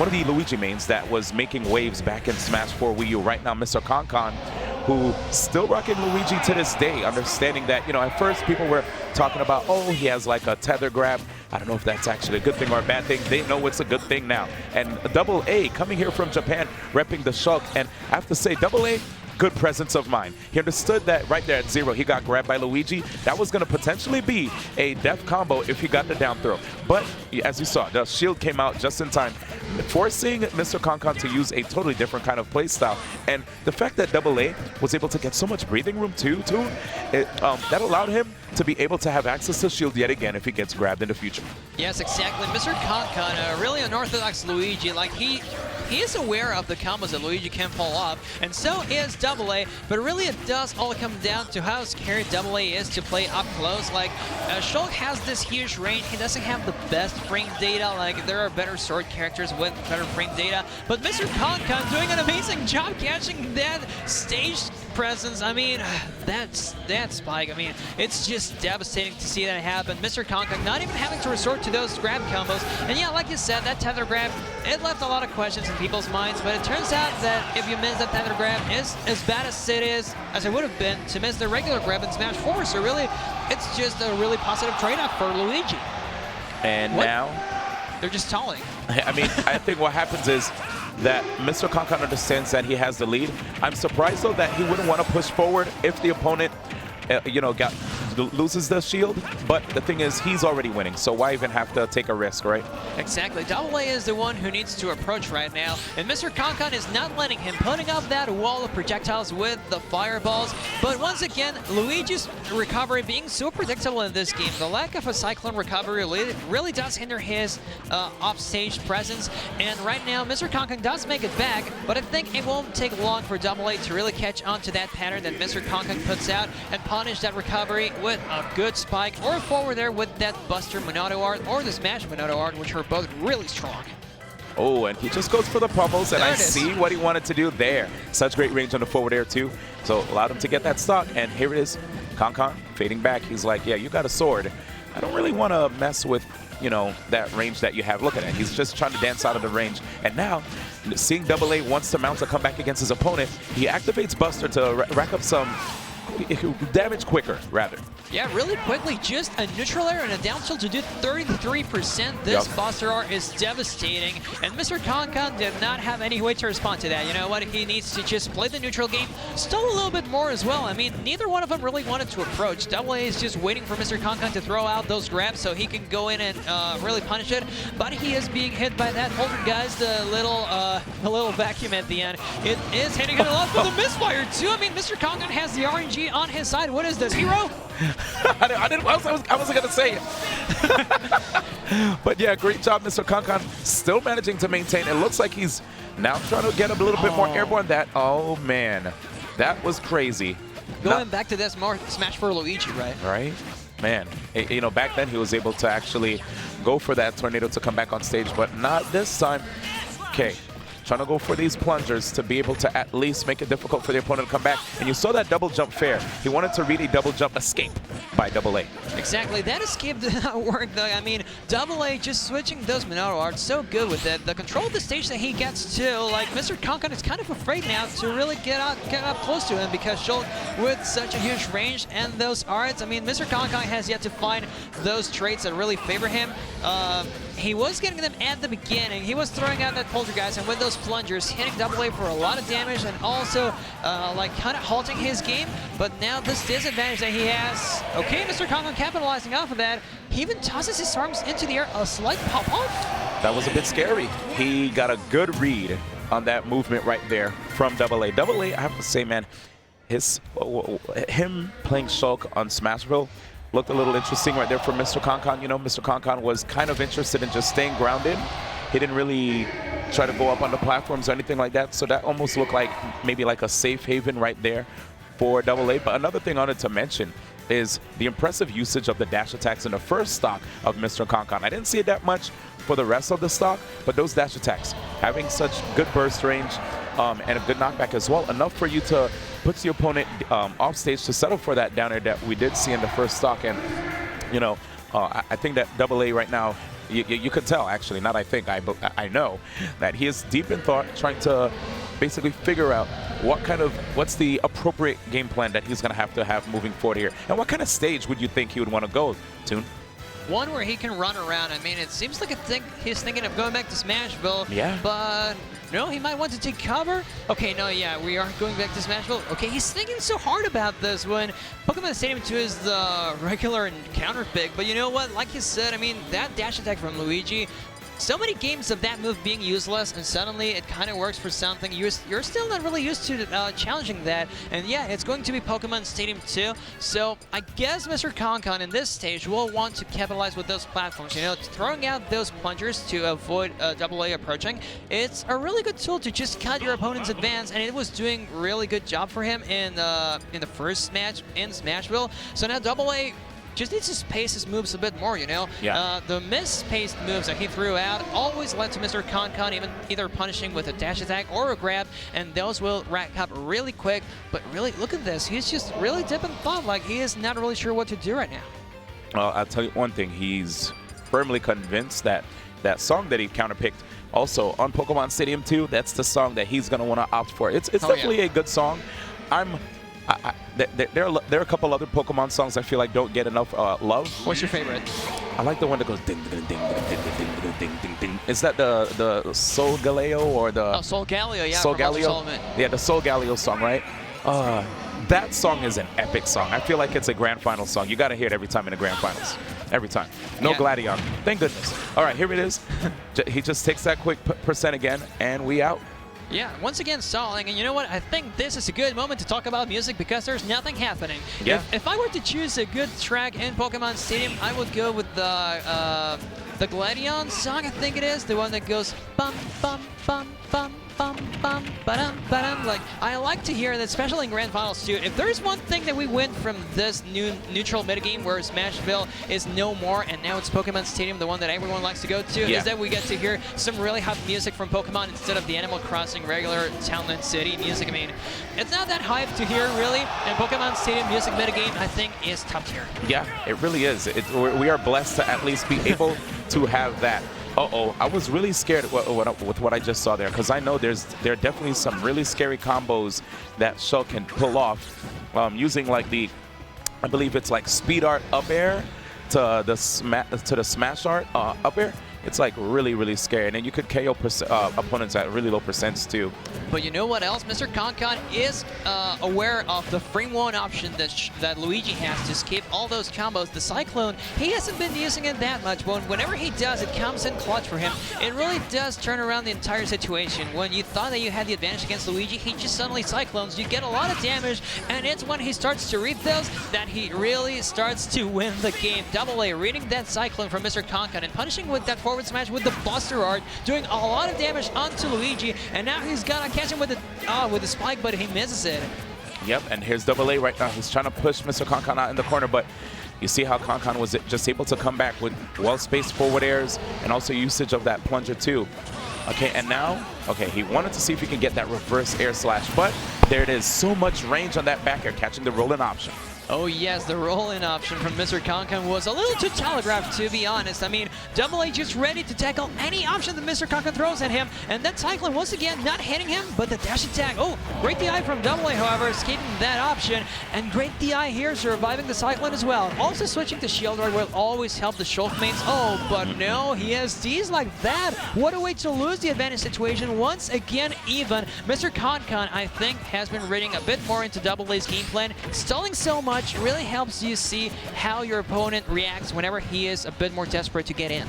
one of the Luigi mains that was making waves back in Smash 4 Wii U. Right now, MrConCon, who still rocking Luigi to this day, understanding that, you know, at first people were talking about, oh, he has like a tether grab. I don't know if that's actually a good thing or a bad thing. They know it's a good thing now. And Double A coming here from Japan, repping the Shulk. And I have to say, Double A, good presence of mind. He understood that right there at 0, he got grabbed by Luigi. That was going to potentially be a death combo if he got the down throw. But as you saw, the shield came out just in time, forcing MrConCon to use a totally different kind of play style. And the fact that Double A was able to get so much breathing room too, that allowed him to be able to have access to shield yet again if he gets grabbed in the future. Yes, exactly. MrConCon, really unorthodox Luigi. Like he is aware of the combos that Luigi can pull off, and so is Double A, but really it does all come down to how scared Double A is to play up close. Like, Shulk has this huge range. He doesn't have the best frame data. Like, there are better sword characters with better frame data, but MrConCon doing an amazing job catching that stage presence. I mean, that spike, I mean, it's just devastating to see that happen. MrConCon not even having to resort to those grab combos. And yeah, like you said, that tether grab, it left a lot of questions in people's minds, but it turns out that if you miss that tether grab, is as bad as it would have been to miss the regular grab in Smash 4. So really, it's just a really positive trade-off for Luigi. And now they're just stalling. I mean, I think what happens is that MrConCon understands that he has the lead. I'm surprised, though, that he wouldn't want to push forward if the opponent, you know, loses the shield. But the thing is, he's already winning, so why even have to take a risk, right? Exactly. Double A is the one who needs to approach right now, and MrConCon is not letting him, putting up that wall of projectiles with the fireballs. But once again, Luigi's recovery being so predictable in this game, the lack of a cyclone recovery really does hinder his offstage presence. And right now, MrConCon does make it back, but I think it won't take long for Double A to really catch on to that pattern that MrConCon puts out and punish that recovery with a good spike, or forward there with that Buster Monado art or the Smash Monado art, which are both really strong. Oh, and he just goes for the pummels, and I see what he wanted to do there. Such great range on the forward air, too. So allowed him to get that stock, and here it is. ConCon fading back. He's like, yeah, you got a sword. I don't really want to mess with, you know, that range that you have. Look at it. He's just trying to dance out of the range. And now, seeing Double A wants to mount to come back against his opponent, he activates Buster to rack up some damage quicker, rather. Yeah, really quickly, just a neutral air and a down tilt to do 33%. This Buster art is devastating, and MrConCon did not have any way to respond to that. You know what? He needs to just play the neutral game, stall a little bit more as well. I mean, neither one of them really wanted to approach. Double A is just waiting for MrConCon to throw out those grabs so he can go in and really punish it, but he is being hit by that holder, guys, the little vacuum at the end. It is hitting it a lot with the misfire, too. I mean, MrConCon has the RNG on his side. What is this, hero? I wasn't going to say it. But yeah, great job, MrConCon. Still managing to maintain. It looks like he's now trying to get a little bit more airborne. Oh, man. That was crazy. Going back to this more Smash for Luigi, right? Right. Man, you know, back then he was able to actually go for that tornado to come back on stage, but not this time. Okay. Trying to go for these plungers to be able to at least make it difficult for the opponent to come back. And you saw that double jump fair. He wanted to read a double jump escape by Double A. Exactly. That escape did not work, though. I mean, Double A just switching those Monado arts so good with it. The control of the stage that he gets to, like, MrConCon is kind of afraid now to really get up close to him because Shulk with such a huge range and those arts. I mean, MrConCon has yet to find those traits that really favor him. He was getting them at the beginning. He was throwing out that poltergeist, and with those plungers, hitting Double A for a lot of damage and also like kind of halting his game. But now this disadvantage that he has, okay, MrConCon capitalizing off of that. He even tosses his arms into the air, a slight pop-up. That was a bit scary. He got a good read on that movement right there from Double A. Double A, I have to say, man, him playing Shulk on Smashville looked a little interesting right there for MrConCon. You know, MrConCon was kind of interested in just staying grounded. He didn't really try to go up on the platforms or anything like that. So that almost looked like maybe like a safe haven right there for Double A. But another thing I wanted to mention is the impressive usage of the dash attacks in the first stock of MrConCon. I didn't see it that much for the rest of the stock, but those dash attacks, having such good burst range and a good knockback as well, enough for you to put the opponent off stage to settle for that down air that we did see in the first stock. And, you know, I think that Double A right now you could tell, actually, not I think, I know, that he is deep in thought, trying to basically figure out what's the appropriate game plan that he's going to have moving forward here. And what kind of stage would you think he would want to go, Toon? One where he can run around. I mean, it seems like he's thinking of going back to Smashville. Yeah. But no, he might want to take cover. Okay, no, yeah, we are going back to Smashville. Okay, he's thinking so hard about this when Pokemon Stadium 2 is the regular and counter pick. But you know what? Like you said, I mean, that dash attack from Luigi, so many games of that move being useless, and suddenly it kind of works for something. You're still not really used to challenging that. And yeah, it's going to be Pokemon Stadium 2. So I guess MrConCon in this stage will want to capitalize with those platforms. You know, throwing out those plungers to avoid AA approaching. It's a really good tool to just cut your opponent's advance, and it was doing really good job for him in the first match in Smashville. So now AA just needs to space his moves a bit more, you know? Yeah. The misspaced moves that he threw out always led to MrConCon either punishing with a dash attack or a grab, and those will rack up really quick. But really, look at this. He's just really deep in thought, like he is not really sure what to do right now. Well, I'll tell you one thing. He's firmly convinced that that song that he counterpicked also on Pokemon Stadium 2, that's the song that he's going to want to opt for. It's definitely a good song. There are a couple other Pokemon songs I feel like don't get enough love. What's your favorite? I like the one that goes ding ding ding ding ding ding ding ding ding ding. Is that the Solgaleo or the? Oh, Solgaleo, yeah. Solgaleo. Yeah, the Solgaleo song, right? That song is an epic song. I feel like it's a grand final song. You got to hear it every time in the grand finals. Every time. No Gladion. Thank goodness. All right, here it is. He just takes that quick percent again, and we out. Yeah, once again stalling, and you know what? I think this is a good moment to talk about music because there's nothing happening. Yeah. If I were to choose a good track in Pokemon Stadium, I would go with the Gladion song, I think it is, the one that goes bum bum bum bum bum bum ba-dum ba-dum. Like, I like to hear that, especially in Grand Finals too. If there's one thing that we win from this new neutral metagame where Smashville is no more and now it's Pokemon Stadium, the one that everyone likes to go to, is that we get to hear some really hype music from Pokemon instead of the Animal Crossing regular Townland City music. I mean, it's not that hype to hear really, and Pokemon Stadium music metagame I think is top tier. Yeah, it really is. We are blessed to at least be able to have that. Uh-oh, I was really scared with what I just saw there, because I know there are definitely some really scary combos that Shulk can pull off using like I believe it's like speed art up air to the smash art up air. It's like really, really scary. And then you could KO opponents at really low percents too. But you know what else? MrConCon is aware of the frame one option that Luigi has to escape all those combos. The Cyclone, he hasn't been using it that much, but whenever he does, it comes in clutch for him. It really does turn around the entire situation. When you thought that you had the advantage against Luigi, he just suddenly Cyclones. You get a lot of damage, and it's when he starts to read those that he really starts to win the game. AA reading that Cyclone from MrConCon and punishing with that forward smash with the Buster Art, doing a lot of damage onto Luigi, and now he's gonna catch him with the spike, but he misses it. Yep, and here's AA right now. He's trying to push MrConCon out in the corner, but you see how Concon was just able to come back with well-spaced forward airs and also usage of that plunger too. Okay, and now, okay, he wanted to see if he can get that reverse air slash, but there it is. So much range on that back air, catching the roll-in option. Oh yes, the roll-in option from MrConCon was a little too telegraphed, to be honest. I mean, AA just ready to tackle any option that MrConCon throws at him, and that Cyclone once again not hitting him, but the dash attack. Oh, great DI from AA, however, escaping that option, and great DI here, surviving the Cyclone as well. Also switching to Shield Guard will always help the Shulk mains. Oh, but no, he has Ds like that. What a way to lose the advantage situation. Once again, even MrConCon, I think, has been reading a bit more into AA's game plan. Stalling so much really helps you see how your opponent reacts whenever he is a bit more desperate to get in.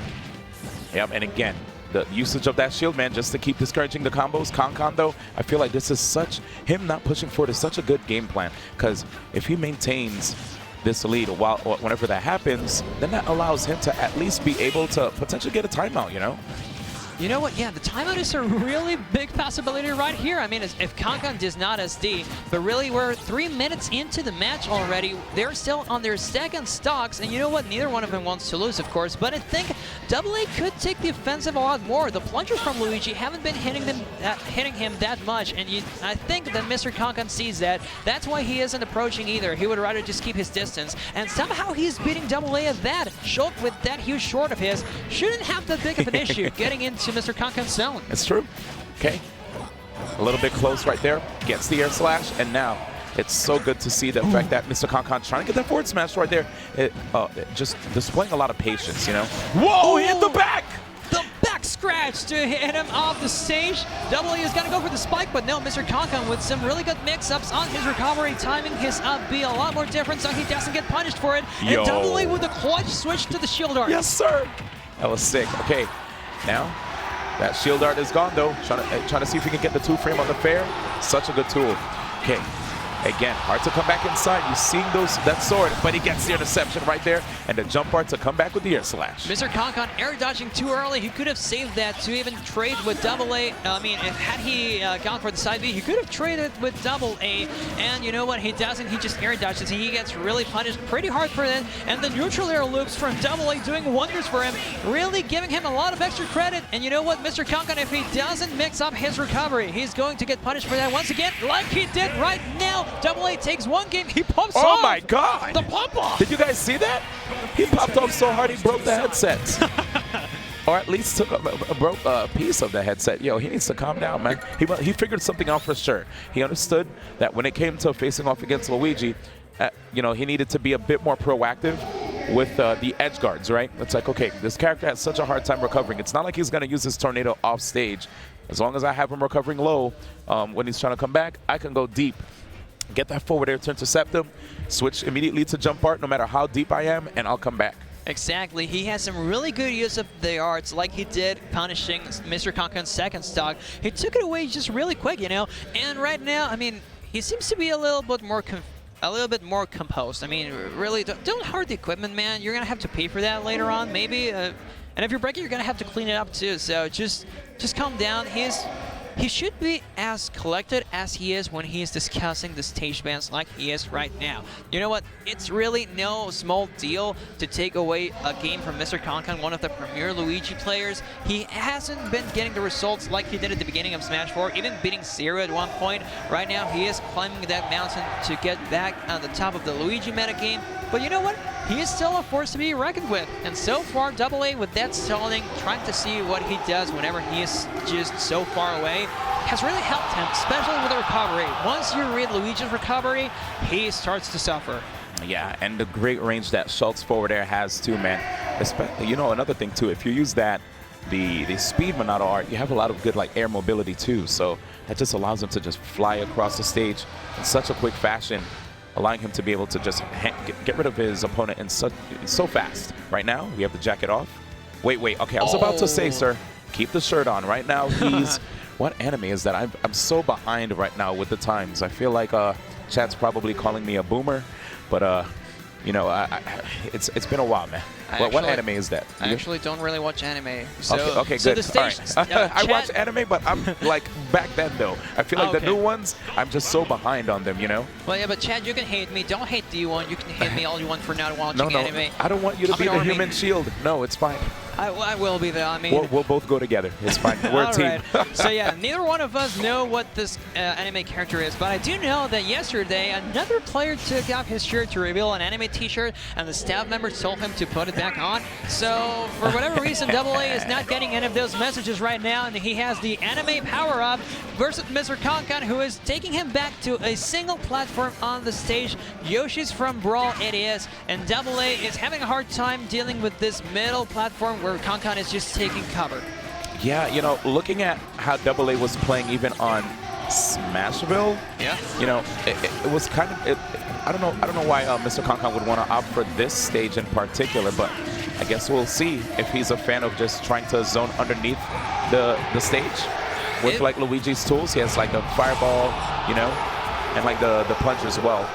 Yep, and again, the usage of that shield, man, just to keep discouraging the combos. Concon, though, I feel like this is him not pushing forward is such a good game plan, because if he maintains this lead whenever that happens, then that allows him to at least be able to potentially get a timeout, you know? You know what? Yeah, the timeout is a really big possibility right here. I mean, if Concon does not SD, but really we're 3 minutes into the match already. They're still on their second stocks, and you know what? Neither one of them wants to lose, of course, but I think Double A could take the offensive a lot more. The plungers from Luigi haven't been hitting him that much, and I think that MrConCon sees that. That's why he isn't approaching either. He would rather just keep his distance, and somehow he's beating Double A at that. Shulk, with that huge short of his, shouldn't have that big of an issue getting into MrConCon's zone. It's true. Okay. A little bit close right there. Gets the air slash, and now it's so good to see the fact that MrConCon trying to get that forward smash right there. Just displaying a lot of patience, you know. Whoa, he hit the back! The back scratch to hit him off the stage. Double A is going to go for the spike, but no, MrConCon with some really good mix-ups on his recovery, timing his up B a lot more different so he doesn't get punished for it. Yo. And Double A with a clutch switch to the shield art. Yes, sir. That was sick. Okay, now that shield art is gone, though. Trying to see if we can get the 2-frame on the fair. Such a good tool. Okay. Again, hard to come back inside. You're seeing that sword, but he gets the interception right there, and the jump art to come back with the air slash. MrConCon air dodging too early. He could have saved that to even trade with Double A. I mean, had he gone for the side B, he could have traded with Double A. And you know what? He doesn't. He just air dodges, and he gets really punished pretty hard for that. And the neutral air loops from Double A doing wonders for him, really giving him a lot of extra credit. And you know what? MrConCon, if he doesn't mix up his recovery, he's going to get punished for that once again, like he did right now. Double A takes one game, he pumps off. Oh my God! The pump off. Did you guys see that? He popped off so hard he broke the headset. Or at least took a piece of the headset. Yo, he needs to calm down, man. He figured something out for sure. He understood that when it came to facing off against Luigi, you know, he needed to be a bit more proactive with the edge guards, right? It's like, okay, this character has such a hard time recovering. It's not like he's going to use his tornado off stage. As long as I have him recovering low when he's trying to come back, I can go deep. Get that forward air to intercept him, switch immediately to jump art no matter how deep I am, and I'll come back. Exactly. He has some really good use of the arts, like he did punishing MrConCon's second stock. He took it away just really quick, you know. And right now, I mean, he seems to be a little bit more composed. I mean, really, don't hurt the equipment, man. You're gonna have to pay for that later on, maybe. And if you're breaking, you're gonna have to clean it up too. So just calm down. He should be as collected as he is when he is discussing the stage bans like he is right now. You know what? It's really no small deal to take away a game from MrConCon, one of the premier Luigi players. He hasn't been getting the results like he did at the beginning of Smash 4, even beating Zero at one point. Right now, he is climbing that mountain to get back on the top of the Luigi metagame. But you know what? He is still a force to be reckoned with. And so far, Double A with that stalling, trying to see what he does whenever he is just so far away, has really helped him, especially with the recovery. Once you read Luigi's recovery, he starts to suffer. Yeah, and the great range that Shulk's forward air has too, man. You know, another thing too, if you use that, the speed Monado art, you have a lot of good like air mobility too. So that just allows him to just fly across the stage in such a quick fashion, allowing him to be able to just get rid of his opponent in so fast. Right now, we have the jacket off. Wait, okay, I was about to say, sir, keep the shirt on. Right now, he's... What anime is that? I'm so behind right now with the times. I feel like chat's probably calling me a boomer, but you know, it's been a while, man. What anime is that? I actually don't really watch anime. So, okay, so good. The stage, I watch anime, but I'm like back then though. I feel like the new ones, I'm just so behind on them, you know? Well, yeah, but Chad, you can hate me. Don't hate D1. You can hate me all you want for not watching anime. I don't want you to be the human shield. No, it's fine. I will be there. I mean, we'll both go together. It's fine. We're a team. Right. So yeah, neither one of us know what this anime character is, but I do know that yesterday another player took off his shirt to reveal an anime t-shirt, and the staff members told him to put it back on. So for whatever reason, Double A is not getting any of those messages right now, and he has the anime power-up versus MrConCon, who is taking him back to a single platform on the stage. Yoshi's from Brawl it is, and Double A is having a hard time dealing with this middle platform where ConCon is just taking cover. Yeah, you know, looking at how Double A was playing even on Smashville, yeah, you know, it was kind of, I don't know why MrConCon would want to opt for this stage in particular, but I guess we'll see if he's a fan of just trying to zone underneath the stage with like Luigi's tools. He has like the fireball, you know, and like the punch as well.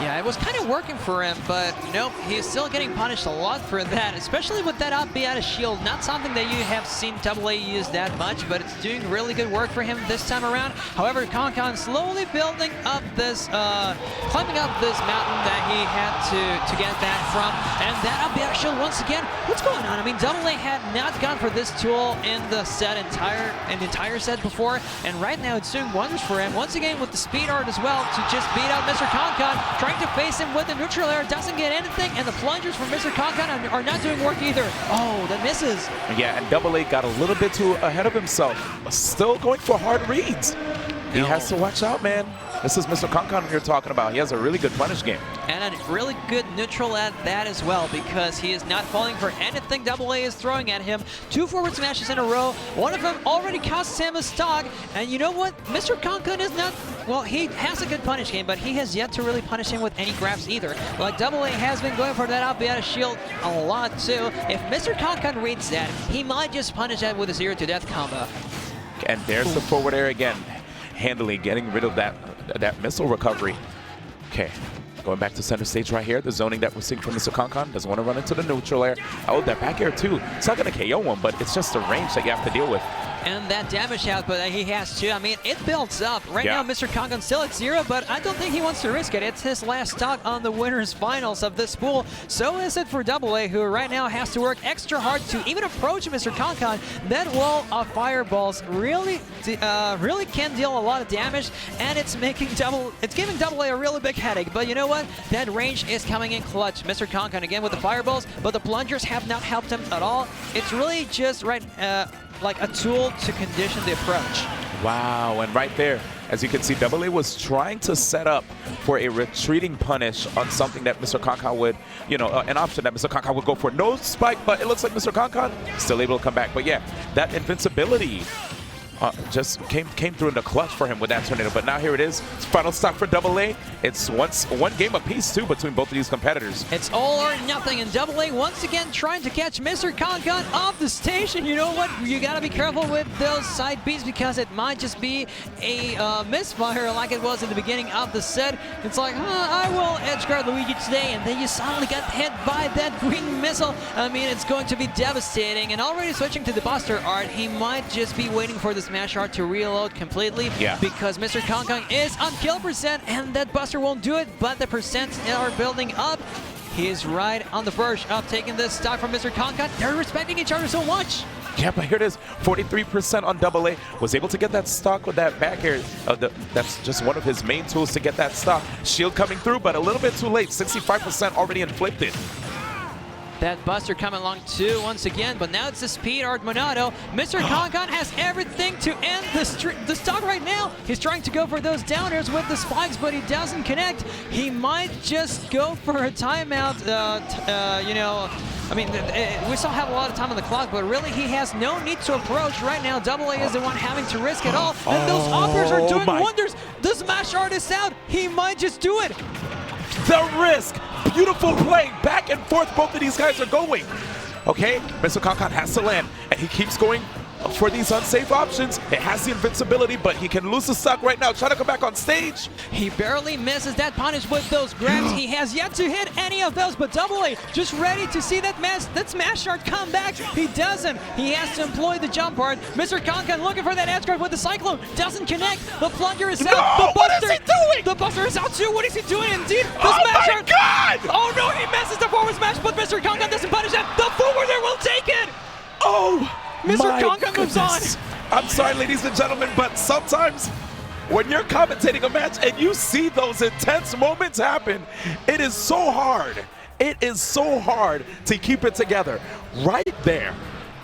Yeah, it was kind of working for him, but nope, he's still getting punished a lot for that, especially with that up B out of shield. Not something that you have seen AA use that much, but it's doing really good work for him this time around. However, ConCon slowly building up this, climbing up this mountain that he had to get that from, and that up B out of shield once again. What's going on? I mean, AA had not gone for this tool in the entire set before, and right now it's doing wonders for him. Once again with the speed art as well to just beat out MrConCon, trying to face him with the neutral air, doesn't get anything, and the plungers from MrConCon are not doing work either. Oh, that misses. Yeah, and AA got a little bit too ahead of himself. Still going for hard reads. He has to watch out, man. This is MrConCon you're talking about. He has a really good punish game. And a really good neutral at that as well, because he is not falling for anything AA is throwing at him. 2 forward smashes in a row. One of them already costs him a stock. And you know what? MrConCon is not, well, he has a good punish game, but he has yet to really punish him with any grabs either. Like AA has been going for that up out of shield a lot too. If MrConCon reads that, he might just punish that with a 0 to death combo. And there's the forward air again. Handily getting rid of that missile recovery. Okay, going back to center stage right here. The zoning that we're seeing from MrConCon doesn't want to run into the neutral air. Oh, that back air too. It's not going to KO him, but it's just the range that you have to deal with. And that damage output that he has too, I mean, it builds up. Right now, MrConCon still at 0, but I don't think he wants to risk it. It's his last stock on the winners finals of this pool. So is it for AA, who right now has to work extra hard to even approach MrConCon. That wall of fireballs really can deal a lot of damage, and it's giving AA a really big headache. But you know what? That range is coming in clutch. MrConCon again with the fireballs, but the plungers have not helped him at all. It's really just like a tool to condition the approach. Wow, and right there, as you can see, AA was trying to set up for a retreating punish on something that MrConCon would, an option that MrConCon would go for. No spike, but it looks like MrConCon still able to come back. But yeah, that invincibility just came through in the clutch for him with that tornado. But now here it is, final stock for AA. It's one game apiece too between both of these competitors. It's all or nothing, and AA once again trying to catch MrConCon off the station. You know what? You gotta be careful with those side Bs, because it might just be a misfire like it was in the beginning of the set. It's like, I will edge guard Luigi today, and then you suddenly get hit by that green missile. I mean, it's going to be devastating. And already switching to the Buster art, he might just be waiting for the smash art to reload completely, because MrConCon is on kill percent, and that Buster won't do it, but the percents are building up. He is right on the verge of taking this stock from MrConCon. They're respecting each other so much. Yeah, but here it is, 43% on AA. Was able to get that stock with that back air. That's just one of his main tools to get that stock. Shield coming through, but a little bit too late. 65% already inflicted. That Buster coming along too once again, but now it's the speed art Monado. MrConCon has everything to end the stock right now. He's trying to go for those downers with the spikes, but he doesn't connect. He might just go for a timeout. I mean, we still have a lot of time on the clock, but really he has no need to approach right now. AA is the one having to risk it all, and those uppers are doing wonders. The smash art is out. He might just do it. The risk. Beautiful play. Back and forth both of these guys are going. Okay, MrConCon has to land, and he keeps going for these unsafe options. It has the invincibility, but he can lose the stock right now. Trying to come back on stage. He barely misses that punish with those grabs. He has yet to hit any of those, but AA just ready to see that smash art come back. He doesn't. He has to employ the jump art. MrConCon looking for that edge guard with the cyclone. Doesn't connect. The plunger is out. No, what is he doing? The Buster is out too. What is he doing? Indeed. The oh smash my art. God! Oh no, he misses the forward smash, but MrConCon doesn't punish him. The forward there will take it. Oh! MrConCon moves on. I'm sorry, ladies and gentlemen, but sometimes when you're commentating a match and you see those intense moments happen, it is so hard. It is so hard to keep it together. Right there,